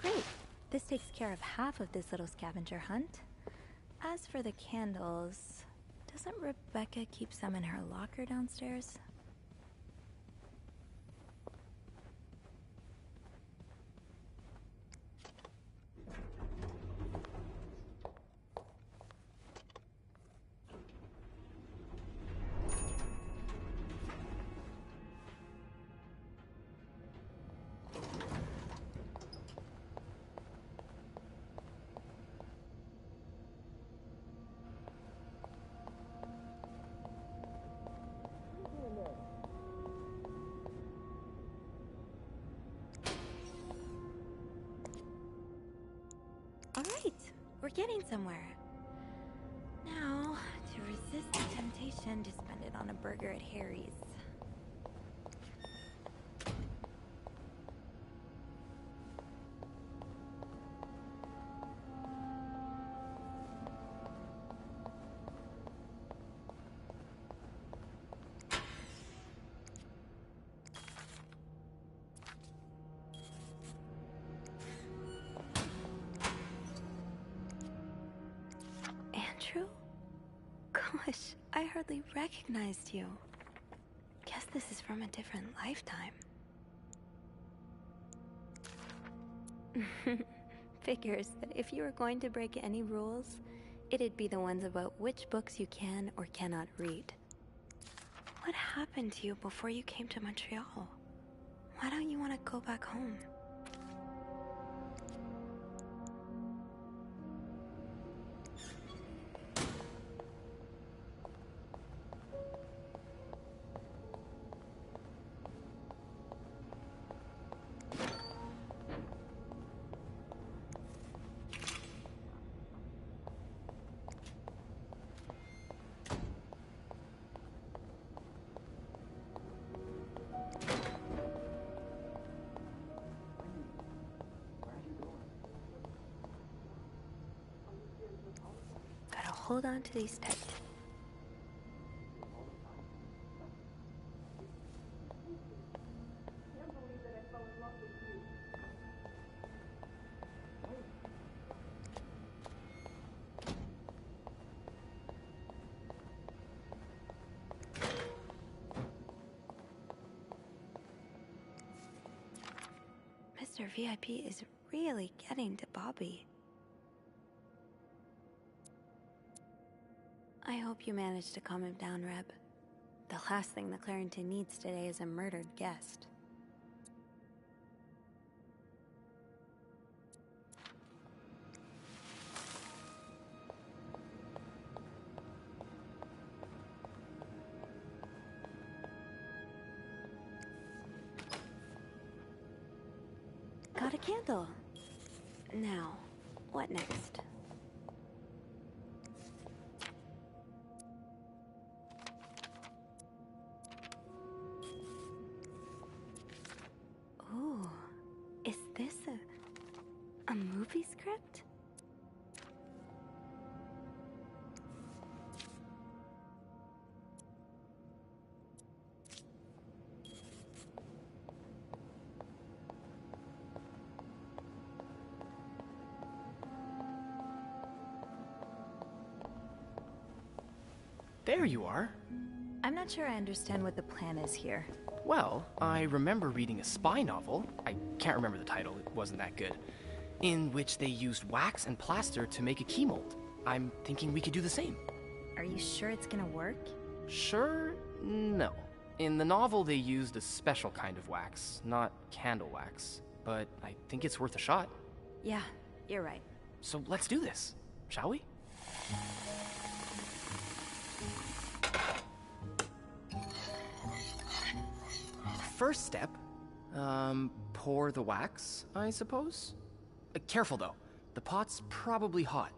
Great. This takes care of half of this little scavenger hunt. As for the candles, doesn't Rebecca keep some in her locker downstairs? Alright, we're getting somewhere. Now, to resist the temptation to spend it on a burger at Harry's. Andrew? Gosh, I hardly recognized you. Guess this is from a different lifetime. Figures that if you were going to break any rules, it'd be the ones about which books you can or cannot read. What happened to you before you came to Montreal? Why don't you want to go back home? Gotta hold on to these tight. Mr. VIP is really getting to Bobby. I hope you managed to calm him down, Reb. The last thing the Clarington needs today is a murdered guest. Got a candle. Now, what next? Ooh, is this a movie script? There you are. I'm not sure I understand what the plan is here. Well, I remember reading a spy novel, I can't remember the title, it wasn't that good, in which they used wax and plaster to make a key mold. I'm thinking we could do the same. Are you sure it's gonna work? Sure? No. In the novel, they used a special kind of wax, not candle wax. But I think it's worth a shot. Yeah, you're right. So let's do this, shall we? First step, pour the wax, I suppose? Careful though, the pot's probably hot.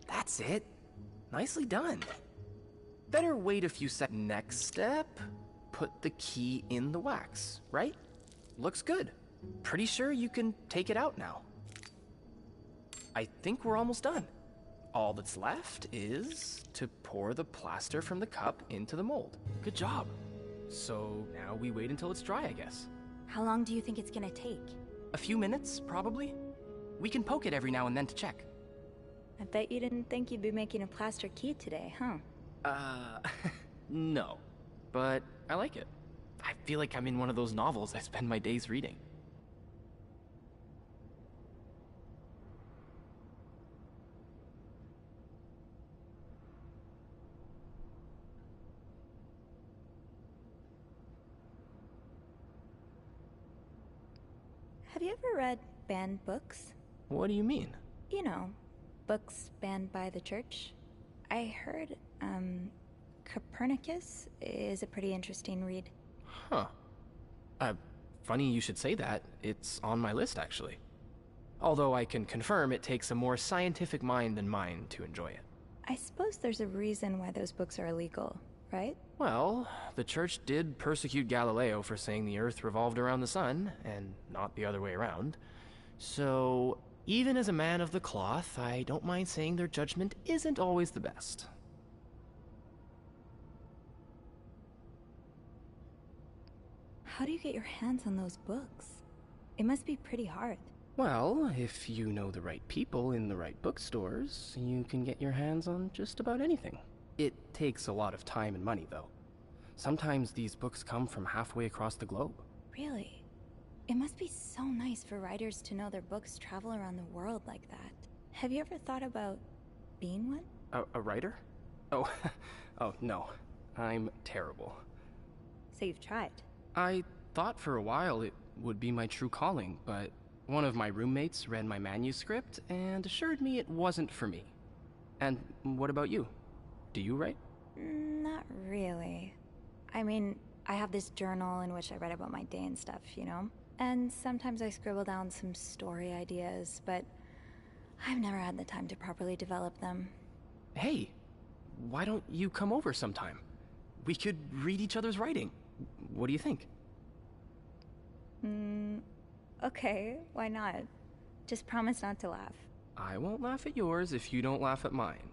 That's it. Nicely done. Better wait a few seconds. Next step, put the key in the wax, right? Looks good. Pretty sure you can take it out now. I think we're almost done. All that's left is to pour the plaster from the cup into the mold. Good job. So now we wait until it's dry, I guess. How long do you think it's gonna take? A few minutes, probably. We can poke it every now and then to check. I bet you didn't think you'd be making a plaster key today, huh? No. But I like it. I feel like I'm in one of those novels I spend my days reading. Have you ever read banned books? What do you mean? You know, books banned by the church. I heard, Copernicus is a pretty interesting read. Huh. Funny you should say that. It's on my list, actually. Although I can confirm it takes a more scientific mind than mine to enjoy it. I suppose there's a reason why those books are illegal, right? Well, the church did persecute Galileo for saying the Earth revolved around the sun, and not the other way around. So, even as a man of the cloth, I don't mind saying their judgment isn't always the best. How do you get your hands on those books? It must be pretty hard. Well, if you know the right people in the right bookstores, you can get your hands on just about anything. It takes a lot of time and money, though. Sometimes these books come from halfway across the globe. Really? It must be so nice for writers to know their books travel around the world like that. Have you ever thought about being one? A writer? Oh, oh no. I'm terrible. So you've tried? I thought for a while it would be my true calling, but one of my roommates read my manuscript and assured me it wasn't for me. And what about you? Do you write? Not really. I mean, I have this journal in which I write about my day and stuff, you know? And sometimes I scribble down some story ideas, but I've never had the time to properly develop them. Hey, why don't you come over sometime? We could read each other's writing. What do you think? Okay, why not? Just promise not to laugh. I won't laugh at yours if you don't laugh at mine.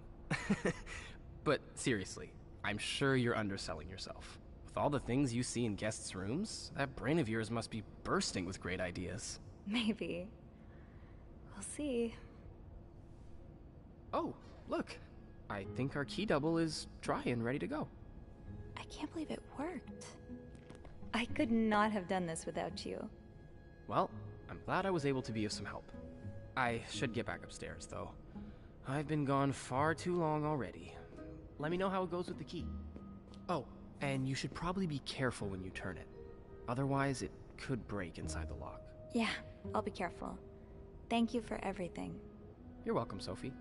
But seriously, I'm sure you're underselling yourself. With all the things you see in guests' rooms, that brain of yours must be bursting with great ideas. Maybe. We'll see. Oh, look. I think our key double is dry and ready to go. I can't believe it worked. I could not have done this without you. Well, I'm glad I was able to be of some help. I should get back upstairs, though. I've been gone far too long already. Let me know how it goes with the key. Oh, and you should probably be careful when you turn it. Otherwise, it could break inside the lock. Yeah, I'll be careful. Thank you for everything. You're welcome, Sophie.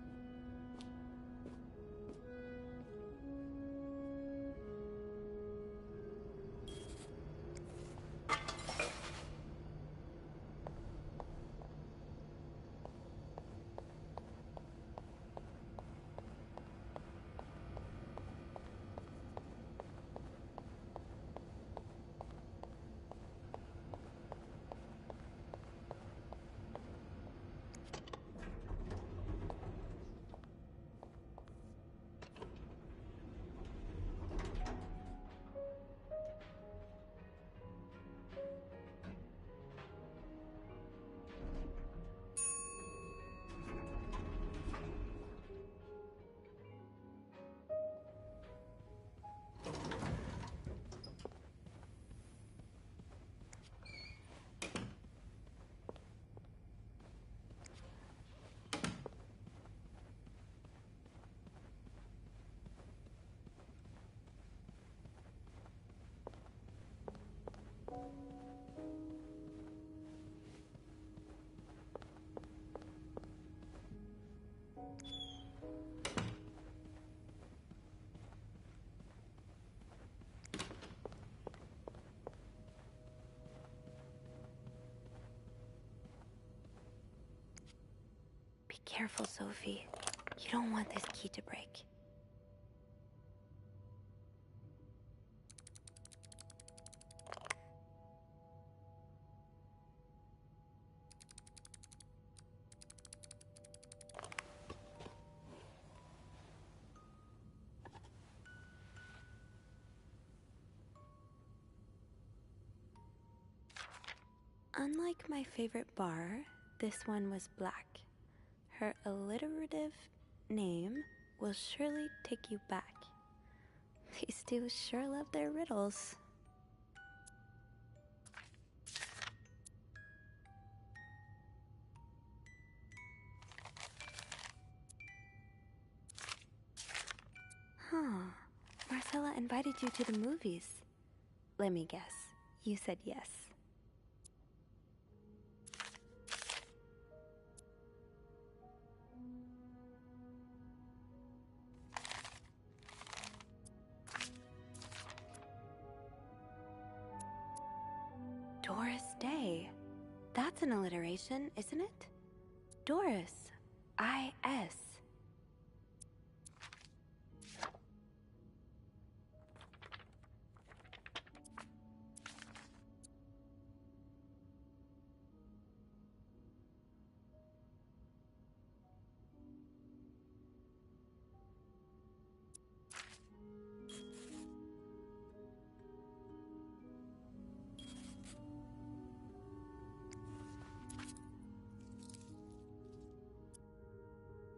Be careful, Sophie. You don't want this key to break. Unlike my favorite bar, this one was black. Her alliterative name will surely take you back. These two sure love their riddles. Huh. Marcella invited you to the movies. Let me guess. You said yes. Doris Day. That's an alliteration, isn't it? Doris. I-S.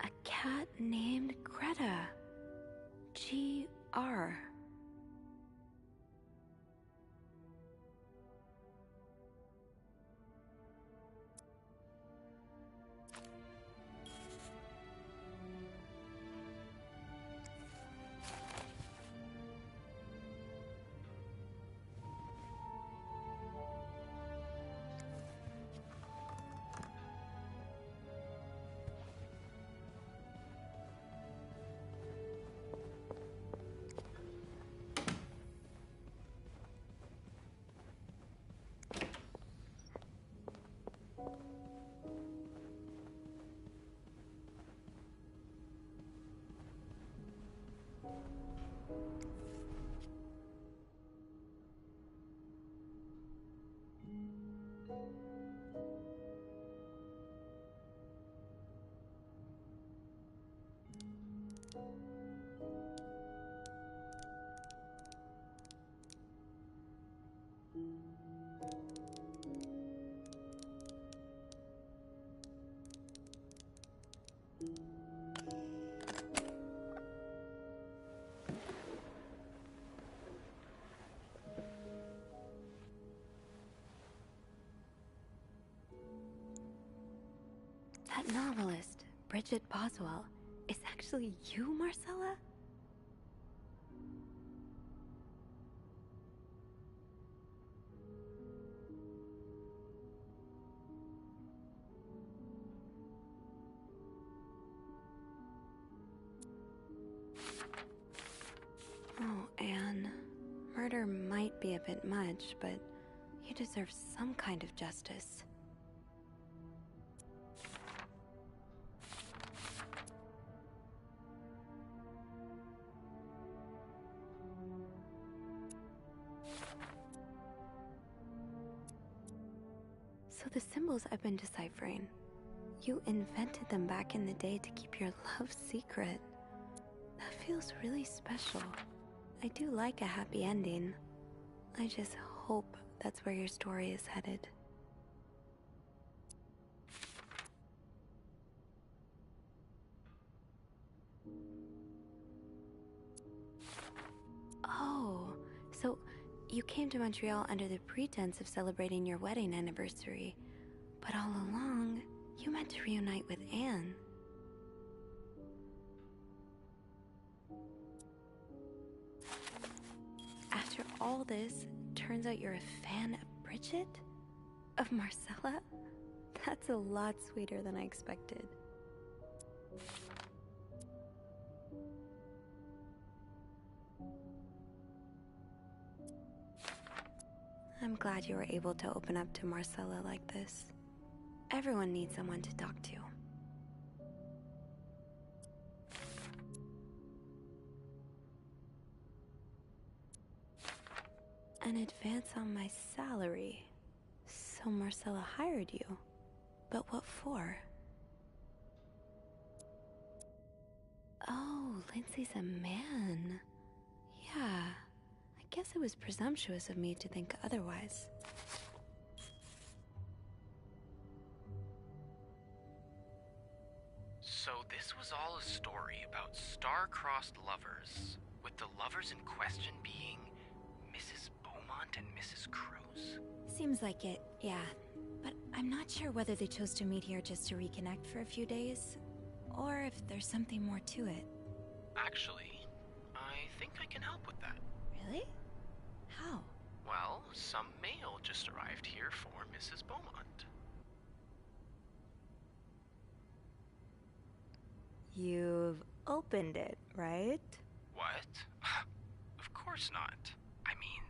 A cat named Greta. G-R. That novelist, Bridget Boswell, is actually you, Marcella? Oh, Anne. Murder might be a bit much, but you deserve some kind of justice. So the symbols I've been deciphering, you invented them back in the day to keep your love secret. That feels really special. I do like a happy ending. I just hope that's where your story is headed. Oh, so you came to Montreal under the pretense of celebrating your wedding anniversary, but all along, you meant to reunite with Anne. After all this, turns out you're a fan of Bridget? Of Marcella? That's a lot sweeter than I expected. I'm glad you were able to open up to Marcella like this. Everyone needs someone to talk to. An advance on my salary. So Marcella hired you. But what for? Oh, Lindsay's a man. Yeah, I guess it was presumptuous of me to think otherwise. story about star-crossed lovers, with the lovers in question being Mrs. Beaumont and Mrs. Cruz? Seems like it, yeah. But I'm not sure whether they chose to meet here just to reconnect for a few days, or if there's something more to it. Actually, I think I can help with that. Really? How? Well, some mail just arrived here for Mrs. Beaumont. You've opened it, right? What? Of course not. I mean,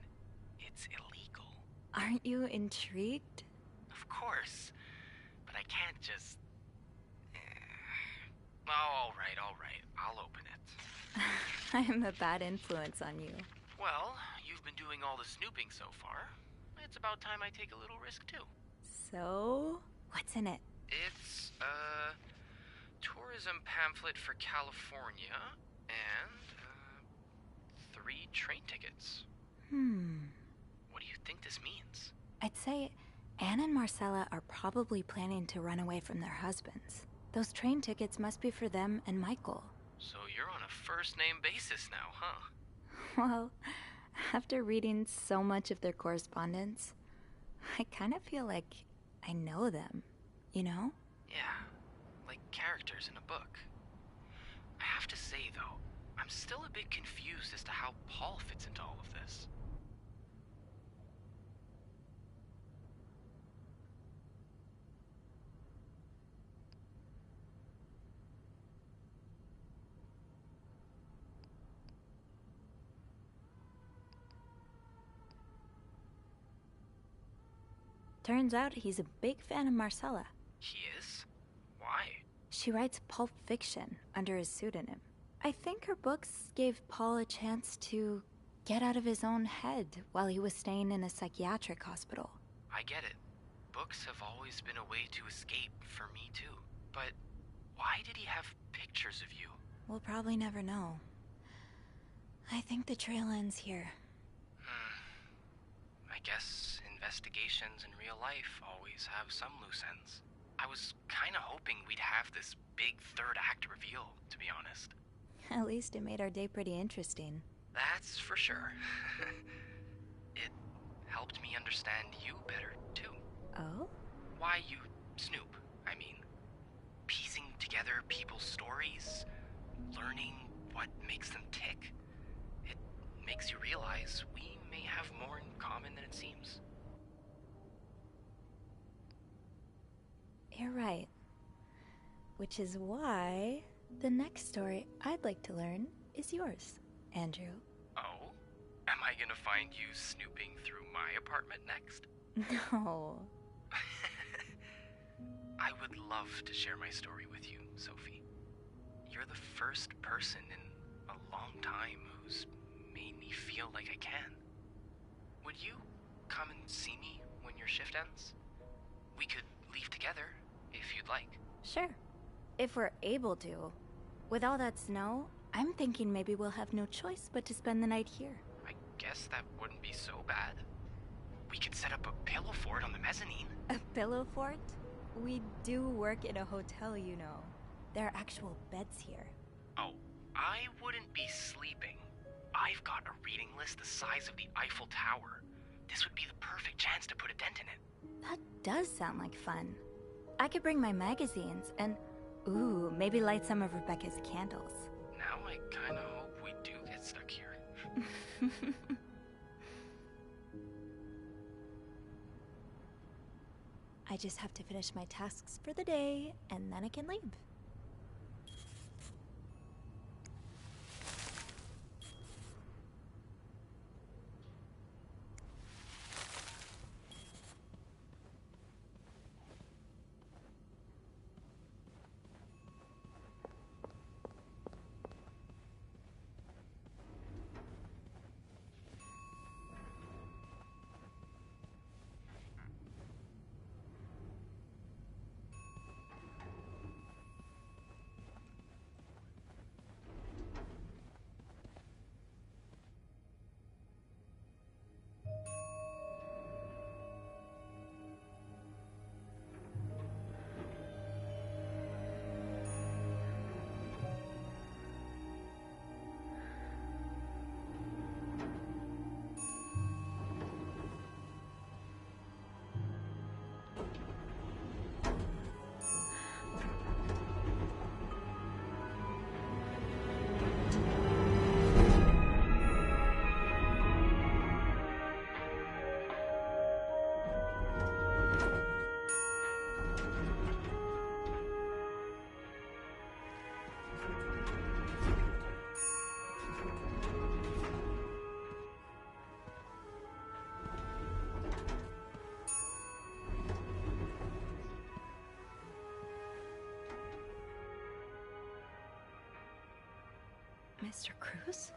it's illegal. Aren't you intrigued? Of course. But I can't just... Oh, all right. I'll open it. I'm a bad influence on you. Well, you've been doing all the snooping so far. It's about time I take a little risk, too. So, what's in it? It's a tourism pamphlet for California and 3 train tickets. What do you think this means? I'd say Anne and Marcella are probably planning to run away from their husbands. Those train tickets must be for them and Michael. So you're on a first-name basis now, huh? Well, after reading so much of their correspondence, I kind of feel like I know them, you know? Yeah, like characters in a book. I have to say, though, I'm still a bit confused as to how Paul fits into all of this. Turns out he's a big fan of Marcella. He is? Why? She writes pulp fiction under his pseudonym. I think her books gave Paul a chance to get out of his own head while he was staying in a psychiatric hospital. I get it. Books have always been a way to escape for me, too. But why did he have pictures of you? We'll probably never know. I think the trail ends here. I guess investigations in real life always have some loose ends. I was kinda hoping we'd have this big third act reveal, to be honest. At least it made our day pretty interesting. That's for sure. It helped me understand you better, too. Oh? Why you snoop, I mean. Piecing together people's stories, learning what makes them tick. It makes you realize we may have more in common than it seems. You're right. Which is why the next story I'd like to learn is yours, Andrew. Oh? Am I gonna find you snooping through my apartment next? No. I would love to share my story with you, Sophie. You're the first person in a long time who's made me feel like I can. Would you come and see me when your shift ends? We could leave together, if you'd like. Sure. If we're able to. With all that snow, I'm thinking maybe we'll have no choice but to spend the night here. I guess that wouldn't be so bad. We could set up a pillow fort on the mezzanine. A pillow fort? We do work in a hotel, you know. There are actual beds here. Oh, I wouldn't be sleeping. I've got a reading list the size of the Eiffel Tower. This would be the perfect chance to put a dent in it. That does sound like fun. I could bring my magazines and, ooh, maybe light some of Rebecca's candles. Now I kinda hope we do get stuck here. I just have to finish my tasks for the day, and then I can leave. Mr. Cruz?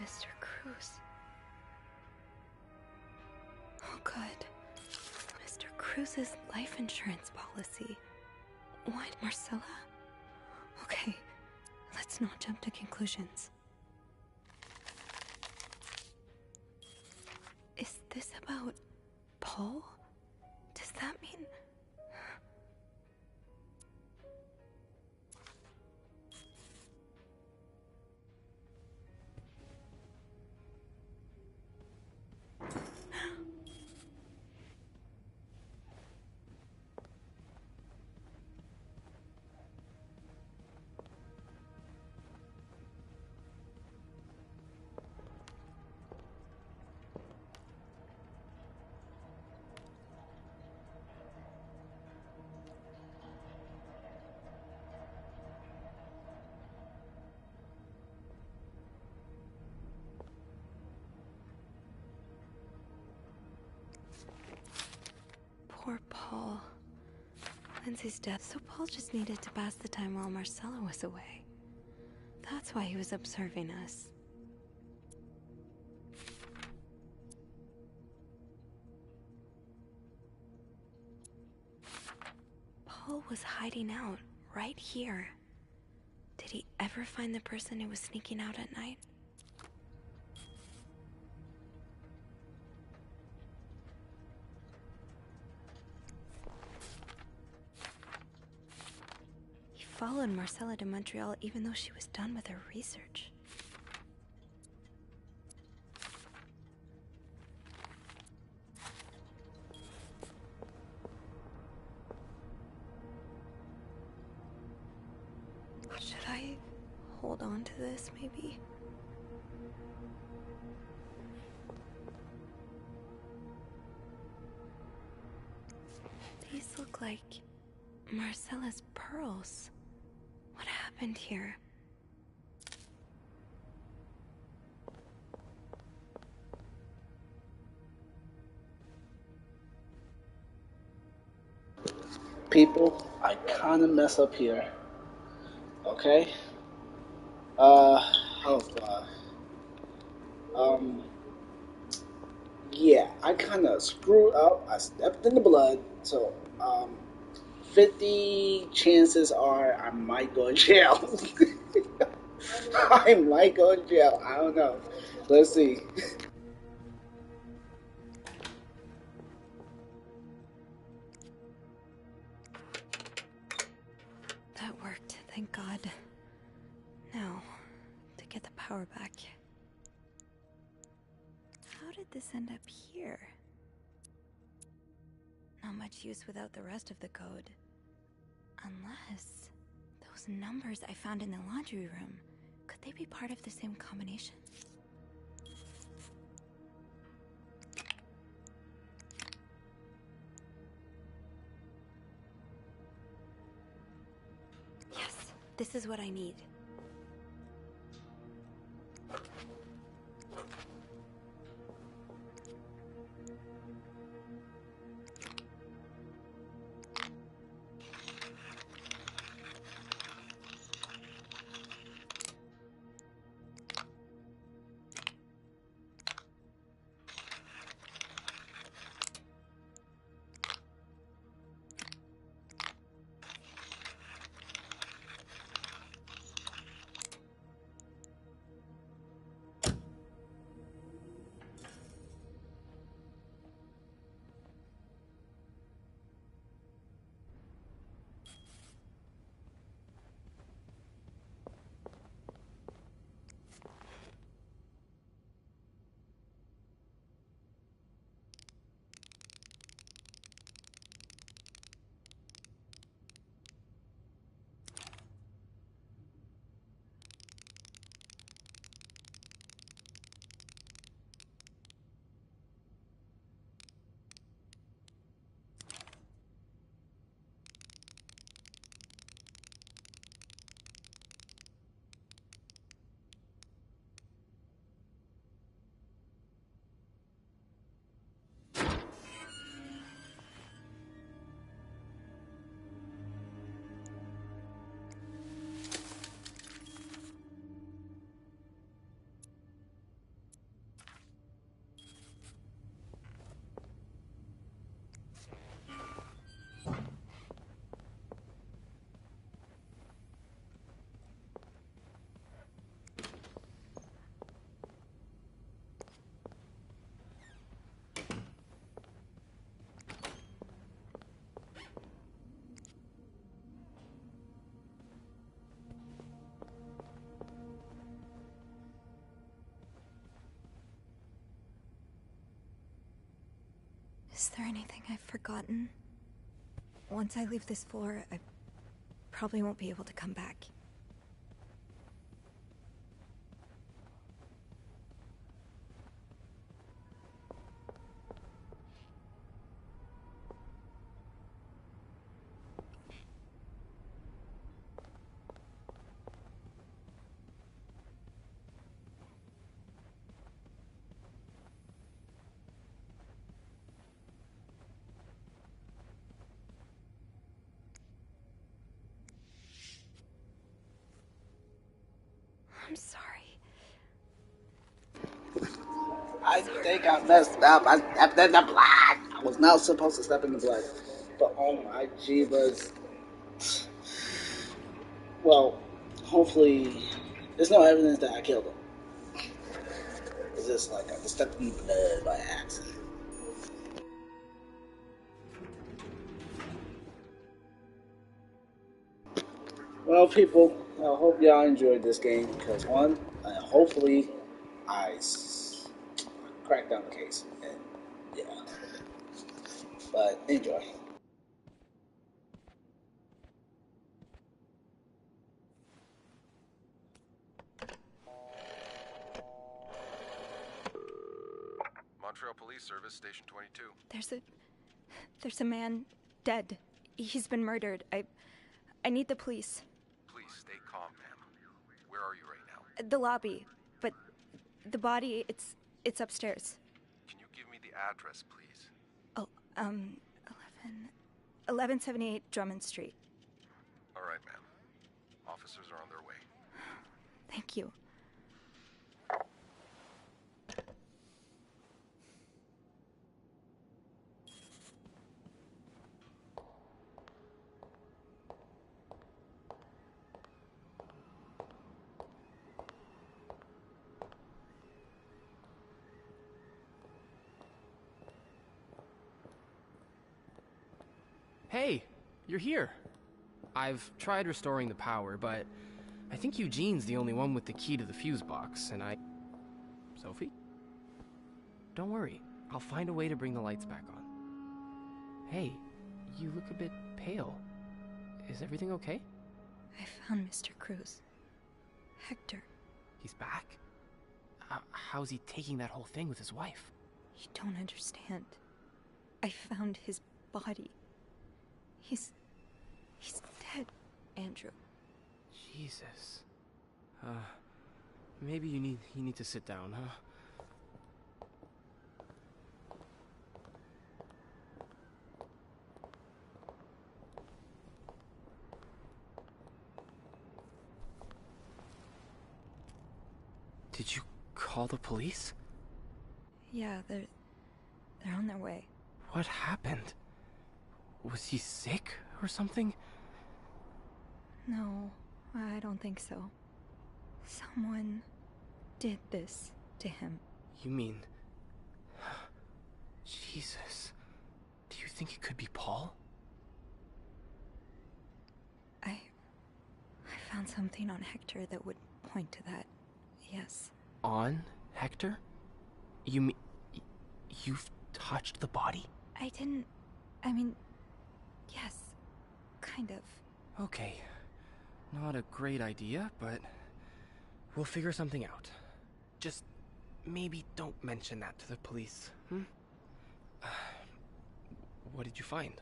Mr. Cruz. Oh, good. Mr. Cruz's life insurance policy. What, Marcella? Okay, let's not jump to conclusions. Is this about Paul? Does that mean... Poor Paul. Lindsay's death, so Paul just needed to pass the time while Marcella was away. That's why he was observing us. Paul was hiding out right here. Did he ever find the person who was sneaking out at night? He followed Marcella to Montreal even though she was done with her research. Should I hold on to this, maybe? These look like Marcella's pearls. What happened here? People, I kinda mess up here. Okay? Oh god. Yeah, I kinda screwed up. I stepped in the blood, so, 50 chances are I might go to jail. I might go to jail. I don't know. Let's see. That worked, thank God. Now, to get the power back. How did this end up here? Not much use without the rest of the code. Unless... those numbers I found in the laundry room, could they be part of the same combination? Yes, this is what I need. Is there anything I've forgotten? Once I leave this floor, I probably won't be able to come back. I'm sorry. I think I messed up. I stepped in the blood. I was not supposed to step in the blood. But oh my jeebus. Well, hopefully, there's no evidence that I killed him. It's just like I just stepped in the blood by accident. Well, people, I hope y'all enjoyed this game because one, hopefully, I cracked down the case, and yeah. But enjoy. Montreal Police Service, Station 22. There's a man dead. He's been murdered. I need the police. Please stay calm, ma'am. Where are you right now? The lobby, but the body, it's upstairs. Can you give me the address, please? Oh, 1178 Drummond Street. All right, ma'am. Officers are on their way. Thank you. Hey, you're here. I've tried restoring the power, but I think Eugene's the only one with the key to the fuse box, and Sophie? Don't worry, I'll find a way to bring the lights back on. Hey, you look a bit pale. Is everything okay? I found Mr. Cruz. Hector. He's back? How's he taking that whole thing with his wife? You don't understand. I found his body. He's dead, Andrew. Jesus. Maybe you need to sit down, huh? Did you call the police? Yeah, they're on their way. What happened? Was he sick or something? No, I don't think so. Someone did this to him. You mean... Jesus. Do you think it could be Paul? I found something on Hector that would point to that. Yes. On Hector? You mean... You've touched the body? I mean, yes. Kind of. Okay. Not a great idea, but... we'll figure something out. Just maybe don't mention that to the police, What did you find?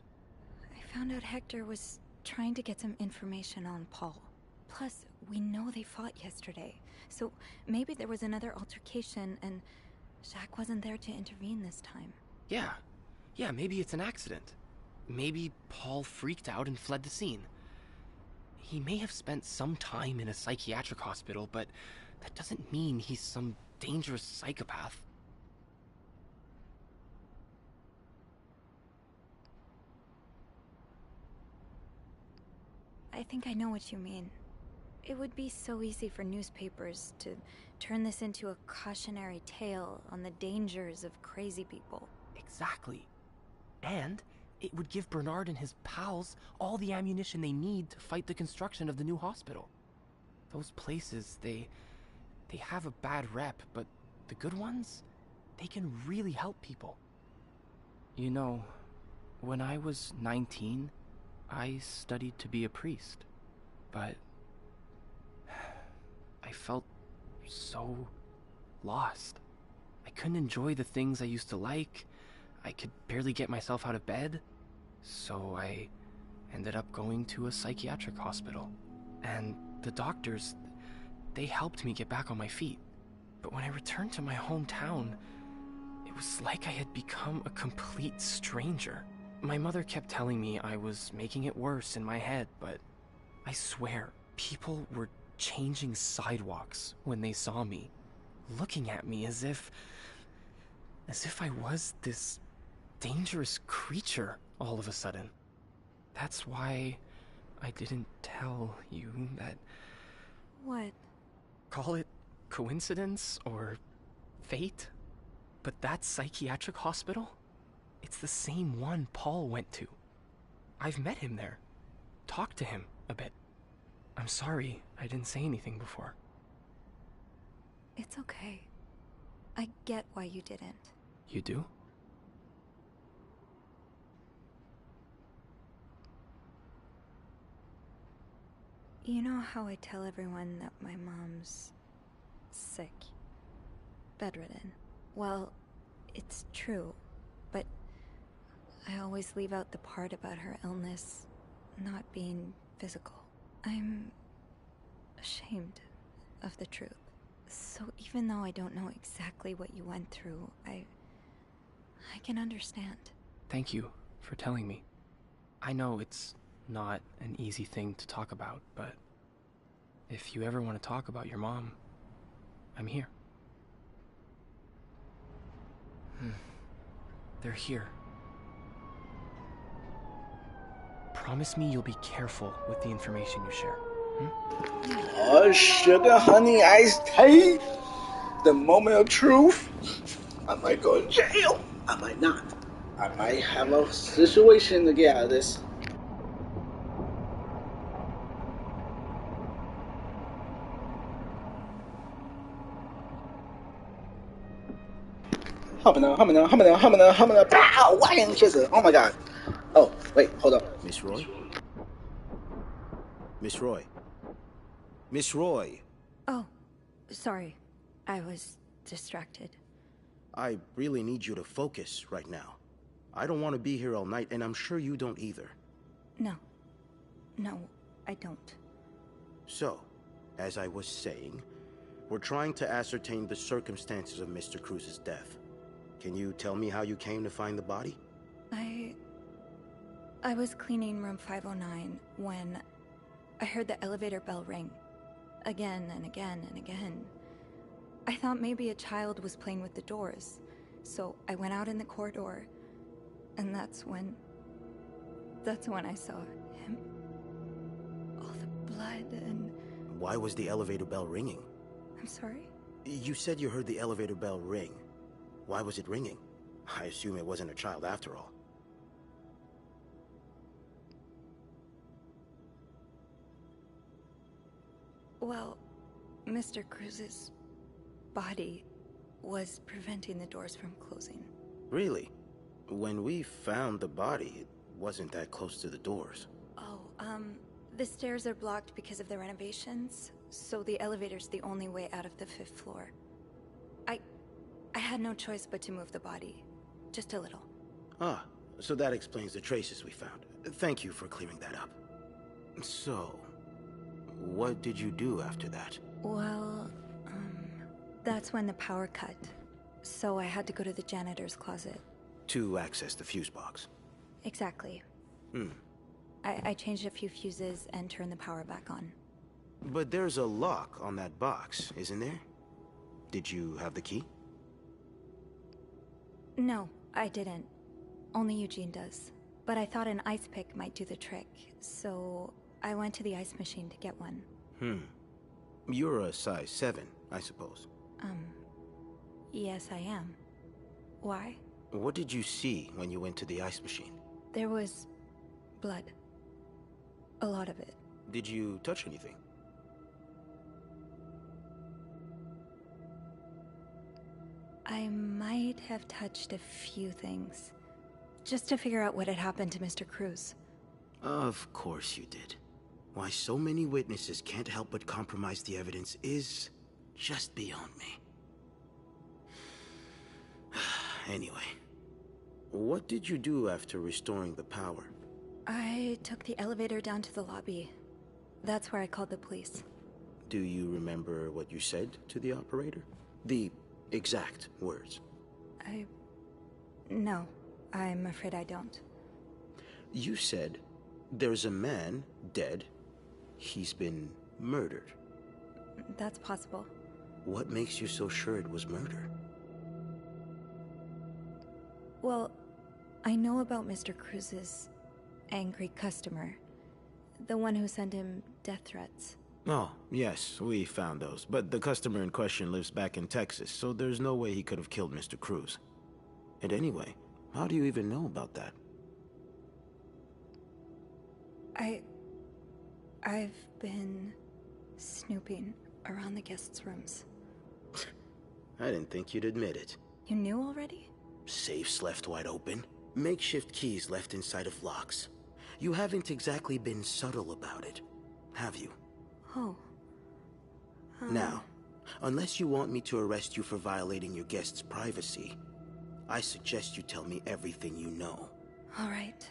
I found out Hector was trying to get some information on Paul. Plus, we know they fought yesterday. So maybe there was another altercation and Jacques wasn't there to intervene this time. Yeah, maybe it's an accident. Maybe Paul freaked out and fled the scene. He may have spent some time in a psychiatric hospital, but that doesn't mean he's some dangerous psychopath. I think I know what you mean. It would be so easy for newspapers to turn this into a cautionary tale on the dangers of crazy people. Exactly. And it would give Bernard and his pals all the ammunition they need to fight the construction of the new hospital. Those places, they have a bad rep, but the good ones, they can really help people. You know, when I was 19, I studied to be a priest. But I felt so lost. I couldn't enjoy the things I used to like. I could barely get myself out of bed. So I ended up going to a psychiatric hospital. And the doctors, they helped me get back on my feet. But when I returned to my hometown, it was like I had become a complete stranger. My mother kept telling me I was making it worse in my head, but I swear, people were changing sidewalks when they saw me, looking at me as if I was this dangerous creature all of a sudden. That's why I didn't tell you that. What? Call it coincidence or fate, but that psychiatric hospital, it's the same one Paul went to. I've met him there, talked to him a bit. I'm sorry I didn't say anything before. It's okay. I get why you didn't. You do? You know how I tell everyone that my mom's sick, bedridden? Well, it's true, but I always leave out the part about her illness not being physical. I'm ashamed of the truth. So even though I don't know exactly what you went through, I can understand. Thank you for telling me. I know it's not an easy thing to talk about, but if you ever want to talk about your mom, I'm here. They're here. Promise me you'll be careful with the information you share. Oh, sugar, honey, iced tea. The moment of truth. I might go to jail. I might not. I might have a situation to get out of this. Humana, pow, whang, kisser. Oh my god. Oh, wait, hold up. Miss Roy? Miss Roy? Miss Roy! Oh, sorry. I was distracted. I really need you to focus right now. I don't want to be here all night, and I'm sure you don't either. No. No, I don't. So, as I was saying, we're trying to ascertain the circumstances of Mr. Cruz's death. Can you tell me how you came to find the body? I was cleaning room 509 when I heard the elevator bell ring. Again and again and again. I thought maybe a child was playing with the doors, so I went out in the corridor, and that's when I saw him. All the blood and... Why was the elevator bell ringing? I'm sorry? You said you heard the elevator bell ring. Why was it ringing? I assume it wasn't a child after all. Well, Mr. Cruz's body was preventing the doors from closing. Really? When we found the body, it wasn't that close to the doors. Oh, the stairs are blocked because of the renovations, so the elevator's the only way out of the 5th floor. I had no choice but to move the body. Just a little. Ah, so that explains the traces we found. Thank you for clearing that up. So, what did you do after that? Well, that's when the power cut. So I had to go to the janitor's closet. To access the fuse box. Exactly. I changed a few fuses and turned the power back on. But there's a lock on that box, isn't there? Did you have the key? No, I didn't. Only Eugene does. But I thought an ice pick might do the trick, so I went to the ice machine to get one. You're a size 7, I suppose. Yes, I am. Why? What did you see when you went to the ice machine? There was blood. A lot of it. Did you touch anything? I might have touched a few things. just to figure out what had happened to Mr. Cruz. Of course you did. Why so many witnesses can't help but compromise the evidence is just beyond me. Anyway, what did you do after restoring the power? I took the elevator down to the lobby. That's where I called the police. Do you remember what you said to the operator? The exact words. No, I'm afraid I don't. You said, there's a man dead. He's been murdered. That's possible. What makes you so sure it was murder? Well, I know about Mr. Cruz's angry customer. The one who sent him death threats. Oh, yes, we found those. But the customer in question lives back in Texas, so there's no way he could have killed Mr. Cruz. And anyway, how do you even know about that? I've been snooping around the guests' rooms. I didn't think you'd admit it. You knew already? Safes left wide open. Makeshift keys left inside of locks. You haven't exactly been subtle about it, have you? Oh. Now, unless you want me to arrest you for violating your guest's privacy, I suggest you tell me everything you know. All right.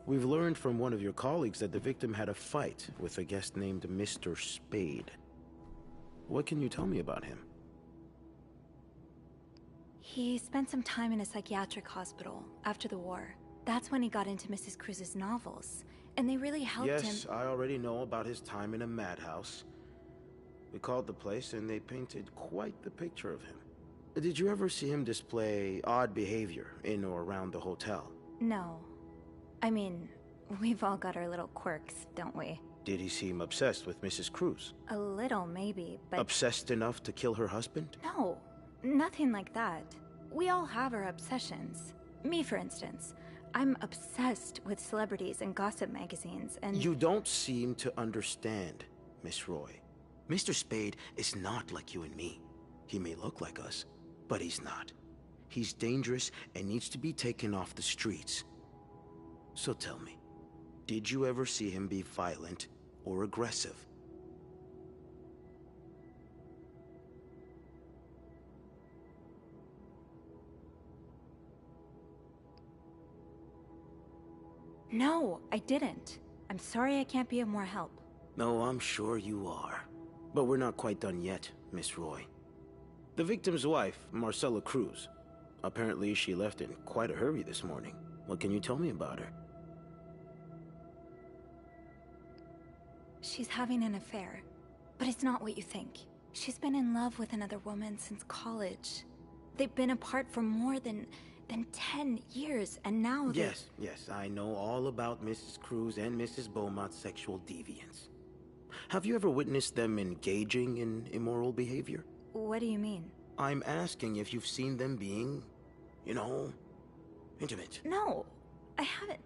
We've learned from one of your colleagues that the victim had a fight with a guest named Mr. Spade. What can you tell me about him? He spent some time in a psychiatric hospital after the war. That's when he got into Mrs. Cruz's novels, and they really helped him. Yes, I already know about his time in a madhouse. We called the place and they painted quite the picture of him. Did you ever see him display odd behavior in or around the hotel? No. I mean, we've all got our little quirks, don't we? Did he seem obsessed with Mrs. Cruz? A little, maybe, but... Obsessed enough to kill her husband? No, nothing like that. We all have our obsessions. Me, for instance. I'm obsessed with celebrities and gossip magazines, and... You don't seem to understand, Miss Roy. Mr. Spade is not like you and me. He may look like us, but he's not. He's dangerous and needs to be taken off the streets. So tell me, did you ever see him be violent or aggressive? No, I didn't. I'm sorry I can't be of more help. No, I'm sure you are. But we're not quite done yet, Miss Roy. The victim's wife, Marcela Cruz. Apparently she left in quite a hurry this morning. What can you tell me about her? She's having an affair, but it's not what you think. She's been in love with another woman since college. They've been apart for more than 10 years, and now they... Yes, I know all about Mrs. Cruz and Mrs. Beaumont's sexual deviance. Have you ever witnessed them engaging in immoral behavior? What do you mean? I'm asking if you've seen them being, you know, intimate. No, I haven't.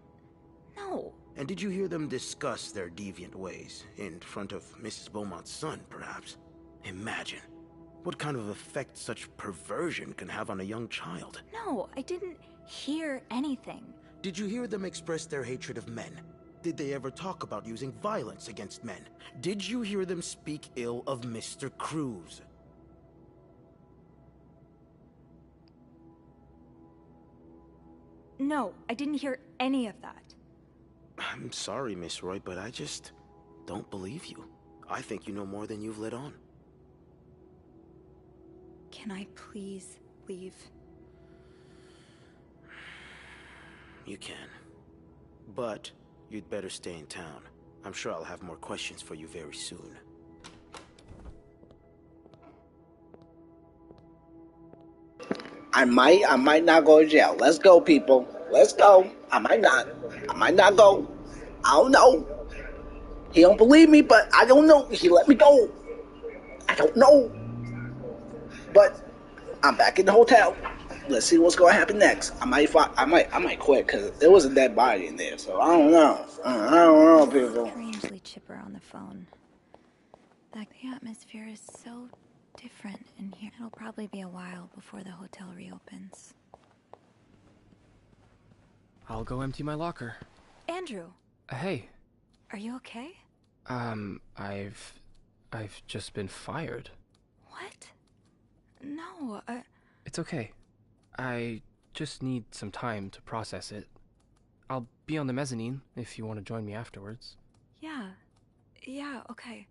No. And did you hear them discuss their deviant ways in front of Mrs. Beaumont's son, perhaps? Imagine what kind of effect such perversion can have on a young child. No, I didn't hear anything. Did you hear them express their hatred of men? Did they ever talk about using violence against men? Did you hear them speak ill of Mr. Cruz? No, I didn't hear any of that. I'm sorry, Miss Roy, but I just don't believe you. I think you know more than you've let on. Can I please leave? You can. But you'd better stay in town. I'm sure I'll have more questions for you very soon. I might not go to jail. Let's go, people. Let's go. I might not go. I don't know. He don't believe me, but I don't know. He let me go. I don't know. But I'm back in the hotel. Let's see what's going to happen next. I might quit because there was a dead body in there. So I don't know. I don't know, people. Strangely chipper on the phone. The atmosphere is so different in here. It'll probably be a while before the hotel reopens. I'll go empty my locker. Andrew, Hey, are you okay? I've just been fired. What? No, It's okay. I just need some time to process it. I'll be on the mezzanine if you want to join me afterwards. yeah. Yeah, okay.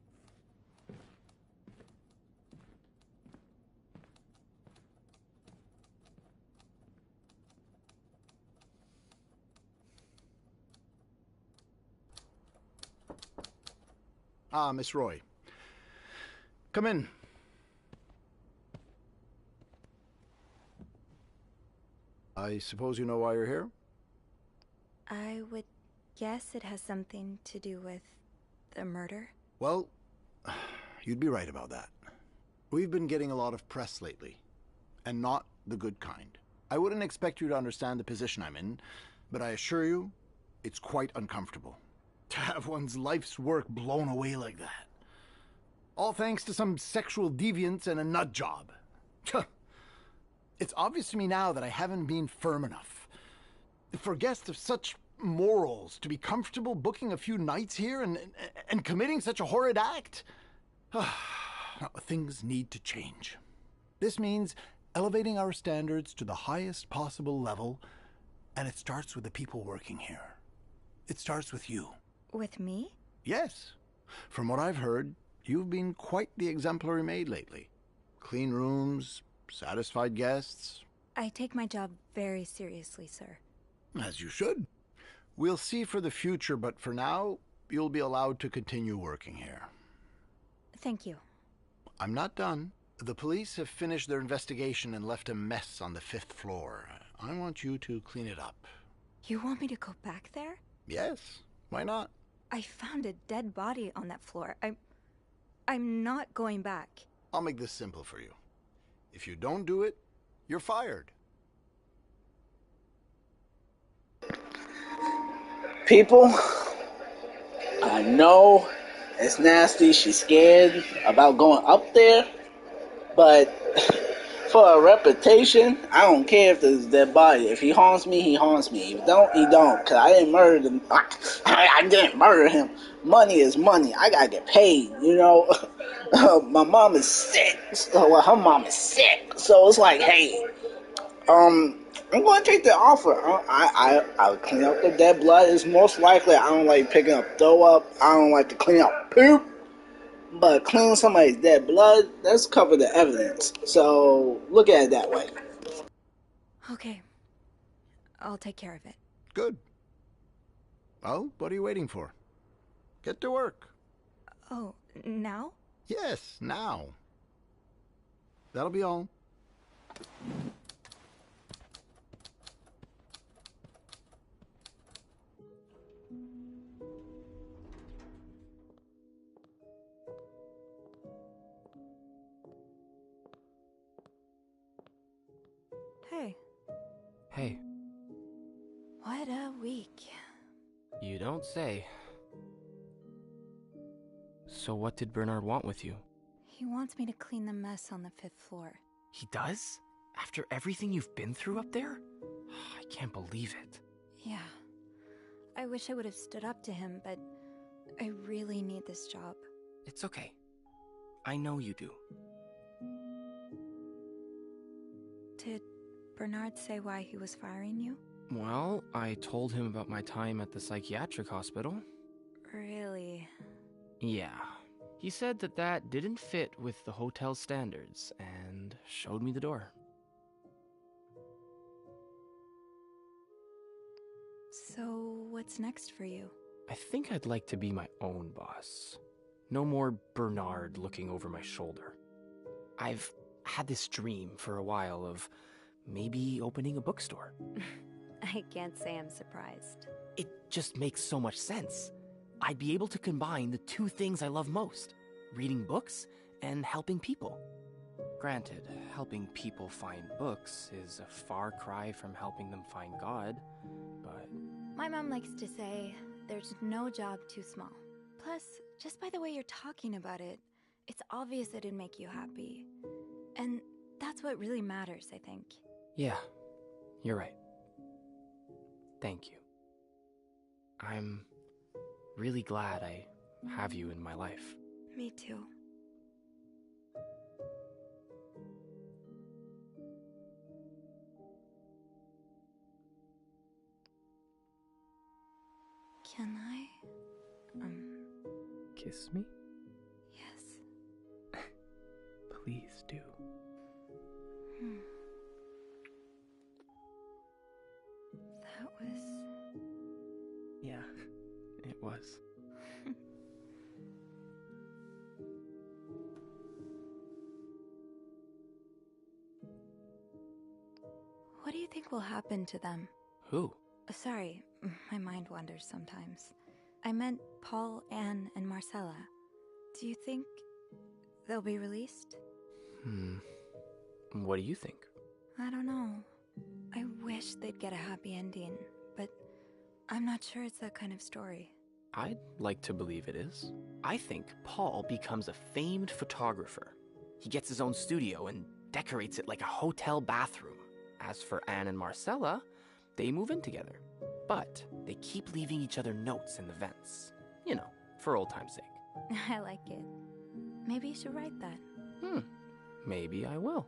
Ah, Miss Roy. Come in. I suppose you know why you're here? I would guess it has something to do with the murder. Well, you'd be right about that. We've been getting a lot of press lately, and not the good kind. I wouldn't expect you to understand the position I'm in, but I assure you, it's quite uncomfortable. To have one's life's work blown away like that. All thanks to some sexual deviance and a nut job. It's obvious to me now that I haven't been firm enough. For guests of such morals to be comfortable booking a few nights here and committing such a horrid act. Things need to change. This means elevating our standards to the highest possible level, and it starts with the people working here. It starts with you. With me? Yes. From what I've heard, you've been quite the exemplary maid lately. Clean rooms, satisfied guests. I take my job very seriously, sir. As you should. We'll see for the future, but for now, you'll be allowed to continue working here. Thank you. I'm not done. The police have finished their investigation and left a mess on the 5th floor. I want you to clean it up. You want me to go back there? Yes, why not? I found a dead body on that floor. I'm not going back. I'll make this simple for you. If you don't do it, you're fired. People, I know it's nasty. She's scared about going up there, but for a reputation, I don't care if there's a dead body. If he haunts me, he haunts me. If he don't, he don't. Cause I didn't murder him. I didn't murder him. Money is money. I gotta get paid. You know, my mom is sick. Well, her mom is sick. So it's like, hey, I'm going to take the offer. I'll clean up the dead blood. It's most likely I don't like picking up throw up. I don't like to clean up poop. But cleaning somebody's dead blood, let's cover the evidence. So look at it that way. Okay. I'll take care of it. Good. Well, what are you waiting for? Get to work. Oh, now? Yes, now. That'll be all. Hey. Hey, What a week. you don't say. So what did Bernard want with you? He wants me to clean the mess on the 5th floor. He does? After everything you've been through up there? I can't believe it. Yeah. I wish I would have stood up to him, but I really need this job. It's okay. I know you do. Did Bernard say why he was firing you? Well, I told him about my time at the psychiatric hospital. Really? Yeah. He said that didn't fit with the hotel standards and showed me the door. So, what's next for you? I think I'd like to be my own boss. No more Bernard looking over my shoulder. I've had this dream for a while of maybe opening a bookstore. I can't say I'm surprised. It just makes so much sense. I'd be able to combine the two things I love most, reading books and helping people. Granted, helping people find books is a far cry from helping them find God, but... My mom likes to say, there's no job too small. Plus, just by the way you're talking about it, it's obvious it'd make you happy. And that's what really matters, I think. Yeah, you're right. Thank you. I'm really glad I have you in my life. Me too. Can I? Kiss me? Yes. Please do. That was... Yeah, it was. What do you think will happen to them? Who? Sorry, my mind wanders sometimes. I meant Paul, Anne, and Marcella. Do you think they'll be released? What do you think? I don't know. I wish they'd get a happy ending, but I'm not sure it's that kind of story. I'd like to believe it is. I think Paul becomes a famed photographer. He gets his own studio and decorates it like a hotel bathroom. As for Anne and Marcella, they move in together. But they keep leaving each other notes in the vents. You know, for old time's sake. I like it. Maybe you should write that. Maybe I will.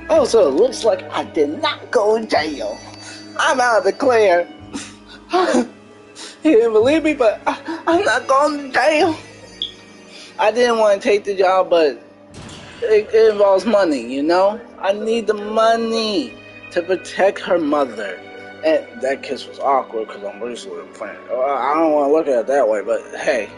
Oh, so it looks like I did not go in jail. I'm out of the clear. He didn't believe me, but I'm not going to jail. I didn't want to take the job, but it involves money, you know? I need the money to protect her mother. And that kiss was awkward because I'm basically a fan. I don't want to look at it that way, but hey.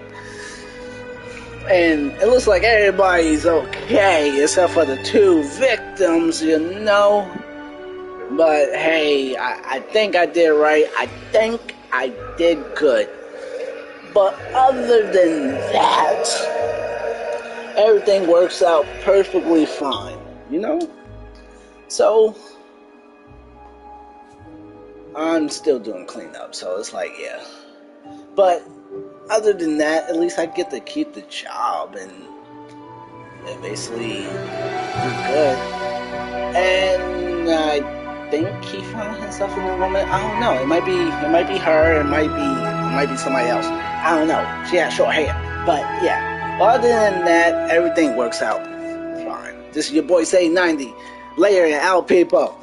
And it looks like everybody's okay except for the two victims, you know? But hey, I think I did right. I think I did good. But other than that, everything works out perfectly fine, you know? So, I'm still doing cleanup, so it's like, yeah. But other than that, at least I get to keep the job and basically do good. And I think he found himself a new woman. I don't know. It might be her. It might be somebody else. I don't know. She has short hair. But yeah. Other than that, everything works out fine. This is your boy Ceddy90. Later and out, people.